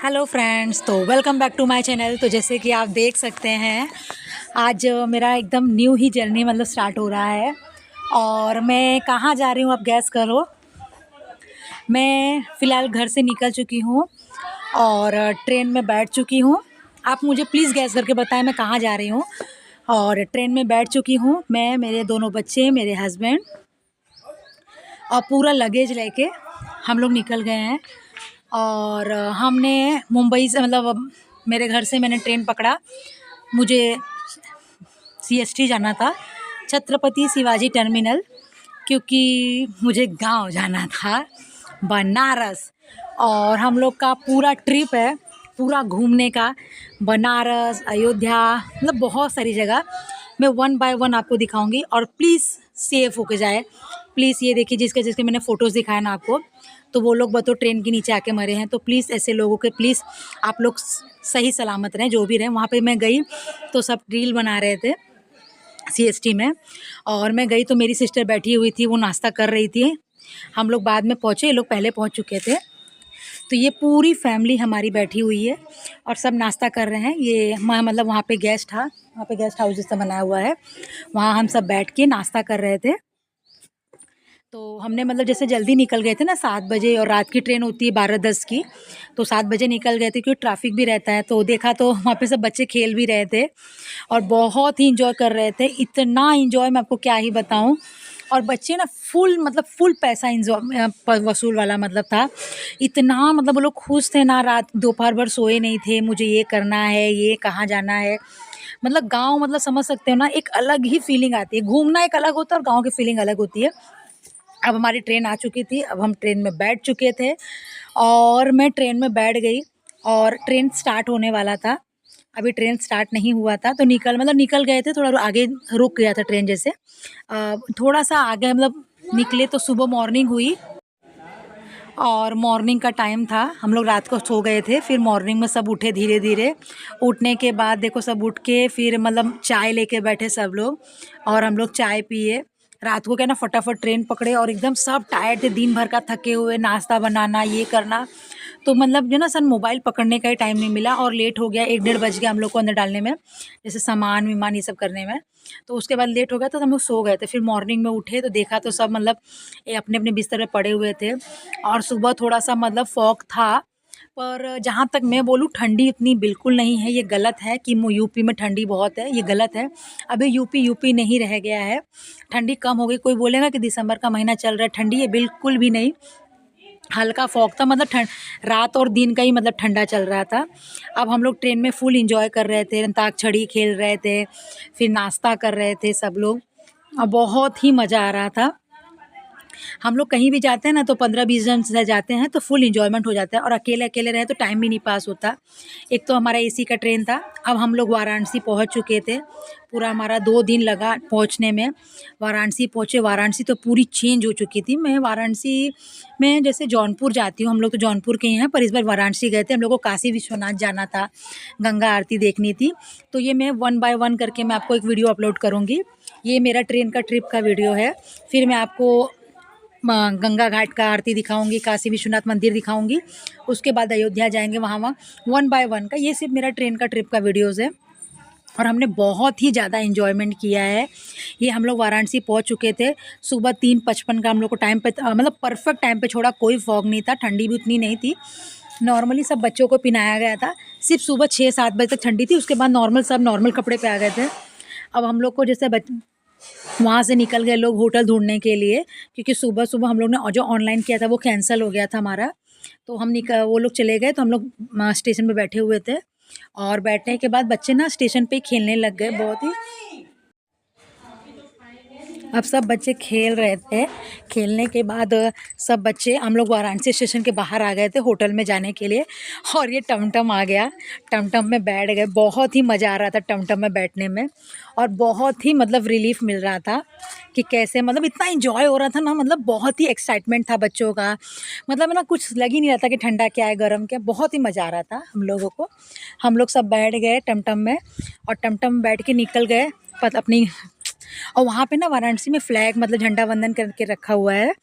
Hello friends, तो welcome back to my channel. तो जैसे कि आप देख सकते हैं, आज मेरा एकदम न्यू ही जर्नी स्टार्ट हो रहा है। और मैं कहाँ जा रही हूँ, आप गैस करो। मैं फ़िलहाल घर से निकल चुकी हूँ और ट्रेन में बैठ चुकी हूँ। आप मुझे प्लीज़ गैस करके बताएं मैं कहाँ जा रही हूँ। और ट्रेन में बैठ चुकी हूँ मैं, मेरे दोनों बच्चे, मेरे हस्बैंड और पूरा लगेज लेके हम लोग निकल गए हैं। और हमने मुंबई से मेरे घर से मैंने ट्रेन पकड़ा। मुझे सीएसटी जाना था, छत्रपति शिवाजी टर्मिनल, क्योंकि मुझे गांव जाना था, बनारस। और हम लोग का पूरा ट्रिप है, पूरा घूमने का, बनारस, अयोध्या, बहुत सारी जगह मैं वन बाय वन आपको दिखाऊंगी। और प्लीज़ सेफ होके जाए। प्लीज़ ये देखिए, जिसके जिसके मैंने फ़ोटोज़ दिखाया ना आपको, तो वो लोग तो ट्रेन के नीचे आके मरे हैं। तो प्लीज़ ऐसे लोगों के प्लीज़ आप लोग सही सलामत रहें, जो भी रहें। वहाँ पे मैं गई तो सब रील बना रहे थे सीएसटी में, और मैं गई तो मेरी सिस्टर बैठी हुई थी, वो नाश्ता कर रही थी। हम लोग बाद में पहुँचे, ये लोग पहले पहुँच चुके थे। तो ये पूरी फैमिली हमारी बैठी हुई है और सब नाश्ता कर रहे हैं। ये वहाँ पे गेस्ट था, वहाँ पे गेस्ट हाउस जैसा बनाया हुआ है, वहाँ हम सब बैठ के नाश्ता कर रहे थे। तो हमने जैसे जल्दी निकल गए थे ना 7 बजे, और रात की ट्रेन होती है 12:10 की, तो 7 बजे निकल गए थे क्योंकि ट्रैफिक भी रहता है। तो देखा तो वहाँ पे सब बच्चे खेल भी रहे थे और बहुत ही इंजॉय कर रहे थे। इतना इंजॉय मैं आपको क्या ही बताऊँ। और बच्चे ना फुल पैसा इंजॉय वसूल वाला था। इतना वो लोग खुश थे ना, रात दोपहर भर सोए नहीं थे। मुझे ये करना है, ये कहाँ जाना है। गाँव समझ सकते हो ना, एक अलग ही फीलिंग आती है। घूमना एक अलग होता है और गाँव की फीलिंग अलग होती है। अब हमारी ट्रेन आ चुकी थी, अब हम ट्रेन में बैठ चुके थे और मैं ट्रेन में बैठ गई और ट्रेन स्टार्ट होने वाला था। अभी ट्रेन स्टार्ट नहीं हुआ था, तो निकल गए थे, थोड़ा आगे रुक गया था ट्रेन। जैसे थोड़ा सा आगे निकले तो सुबह मॉर्निंग हुई और मॉर्निंग का टाइम था। हम लोग रात को सो गए थे, फिर मॉर्निंग में सब उठे धीरे धीरे। उठने के बाद देखो सब उठ के फिर चाय लेके बैठे सब लोग, और हम लोग चाय पिए। रात को क्या ना फटाफट ट्रेन पकड़े और एकदम सब टायर्ड थे, दिन भर का थके हुए, नाश्ता बनाना, ये करना। तो जो ना सन मोबाइल पकड़ने का ही टाइम नहीं मिला और लेट हो गया, 1-1:30 बज गया हम लोग को अंदर डालने में, जैसे सामान विमान ये सब करने में। तो उसके बाद लेट हो गया तो हम लोग सो गए थे। फिर मॉर्निंग में उठे तो देखा तो सब ये अपने अपने बिस्तर पे पड़े हुए थे। और सुबह थोड़ा सा फॉग था, पर जहाँ तक मैं बोलूँ ठंडी इतनी बिल्कुल नहीं है। ये गलत है कि यूपी में ठंडी बहुत है, ये गलत है। अभी यूपी नहीं रह गया है, ठंडी कम हो गई। कोई बोलेगा कि दिसंबर का महीना चल रहा है ठंडी, है बिल्कुल भी नहीं। हल्का फॉग था, ठंड रात और दिन का ही ठंडा चल रहा था। अब हम लोग ट्रेन में फुल इंजॉय कर रहे थे, अंताक्षरी खेल रहे थे, फिर नाश्ता कर रहे थे सब लोग, और बहुत ही मज़ा आ रहा था। हम लोग कहीं भी जाते हैं ना तो 15-20 जन से जाते हैं तो फुल इंजॉयमेंट हो जाता है, और अकेले अकेले रहे तो टाइम भी नहीं पास होता। एक तो हमारा एसी का ट्रेन था। अब हम लोग वाराणसी पहुंच चुके थे, पूरा हमारा 2 दिन लगा पहुंचने में। वाराणसी पहुंचे, वाराणसी तो पूरी चेंज हो चुकी थी। मैं वाराणसी में जैसे जौनपुर जाती हूँ, हम लोग तो जौनपुर के ही हैं, पर इस बार वाराणसी गए थे। हम लोग को काशी विश्वनाथ जाना था, गंगा आरती देखनी थी। तो ये मैं 1 बाय 1 करके मैं आपको एक वीडियो अपलोड करूँगी। ये मेरा ट्रेन का ट्रिप का वीडियो है। फिर मैं आपको गंगा घाट का आरती दिखाऊंगी, काशी विश्वनाथ मंदिर दिखाऊंगी, उसके बाद अयोध्या जाएंगे, वहाँ 1 बाय 1 का। ये सिर्फ मेरा ट्रेन का ट्रिप का वीडियोज़ है और हमने बहुत ही ज़्यादा इन्जॉयमेंट किया है। ये हम लोग वाराणसी पहुँच चुके थे सुबह 3:55 का। हम लोग को टाइम पे परफेक्ट टाइम पे छोड़ा, कोई फॉग नहीं था, ठंडी भी उतनी नहीं थी। नॉर्मली सब बच्चों को पिनाया गया था, सिर्फ सुबह 6-7 बजे तक ठंडी थी, उसके बाद सब नॉर्मल कपड़े पे आ गए थे। अब हम लोग को जैसे वहाँ से निकल गए लोग होटल ढूंढने के लिए, क्योंकि सुबह सुबह हम लोग ने जो ऑनलाइन किया था वो कैंसिल हो गया था हमारा। तो वो लोग चले गए, तो हम लोग स्टेशन पे बैठे हुए थे। और बैठने के बाद बच्चे ना स्टेशन पे खेलने लग गए बहुत ही। अब सब बच्चे खेल रहे थे, खेलने के बाद सब बच्चे, हम लोग वाराणसी स्टेशन के बाहर आ गए थे होटल में जाने के लिए, और ये टमटम आ गया, टमटम में बैठ गए। बहुत ही मज़ा आ रहा था टमटम में बैठने में, और बहुत ही रिलीफ मिल रहा था कि कैसे इतना इंजॉय हो रहा था ना, बहुत ही एक्साइटमेंट था बच्चों का। है ना, कुछ लग ही नहीं रहा था कि ठंडा क्या है गर्म क्या। बहुत ही मज़ा आ रहा था हम लोगों को। हम लोग सब बैठ गए टमटम में, और टमटम में बैठ के निकल गए अपनी और वहाँ पे ना वाराणसी में फ्लैग मतलब झंडा वंदन करके रखा हुआ है,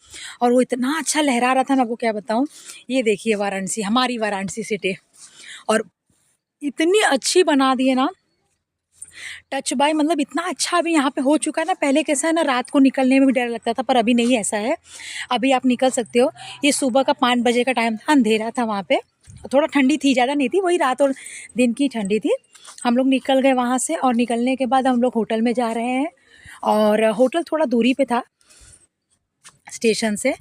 और वो इतना अच्छा लहरा रहा था, मैं आपको क्या बताऊँ। ये देखिए वाराणसी, हमारी वाराणसी सिटी, और इतनी अच्छी बना दी है ना, टच बाय मतलब इतना अच्छा अभी यहाँ पे हो चुका है ना। पहले कैसा है ना, रात को निकलने में भी डर लगता था, पर अभी नहीं ऐसा है। अभी आप निकल सकते हो। ये सुबह का 5 बजे का टाइम था, अंधेरा था वहाँ पे, थोड़ा ठंडी थी, ज़्यादा नहीं थी, वही रात और दिन की ठंडी थी। हम लोग निकल गए वहाँ से, और निकलने के बाद हम लोग होटल में जा रहे हैं, और होटल थोड़ा दूरी पे था स्टेशन से,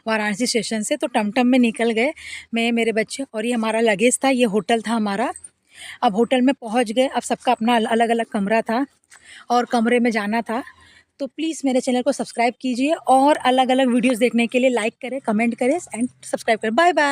वाराणसी स्टेशन से। तो टमटम में निकल गए, मैं, मेरे बच्चे, और ये हमारा लगेज था, ये होटल था हमारा। अब होटल में पहुंच गए, अब सबका अपना अलग अलग कमरा था, और कमरे में जाना था। तो प्लीज़ मेरे चैनल को सब्सक्राइब कीजिए, और अलग अलग वीडियोस देखने के लिए लाइक करें, कमेंट करें एंड सब्सक्राइब करें। Bye bye.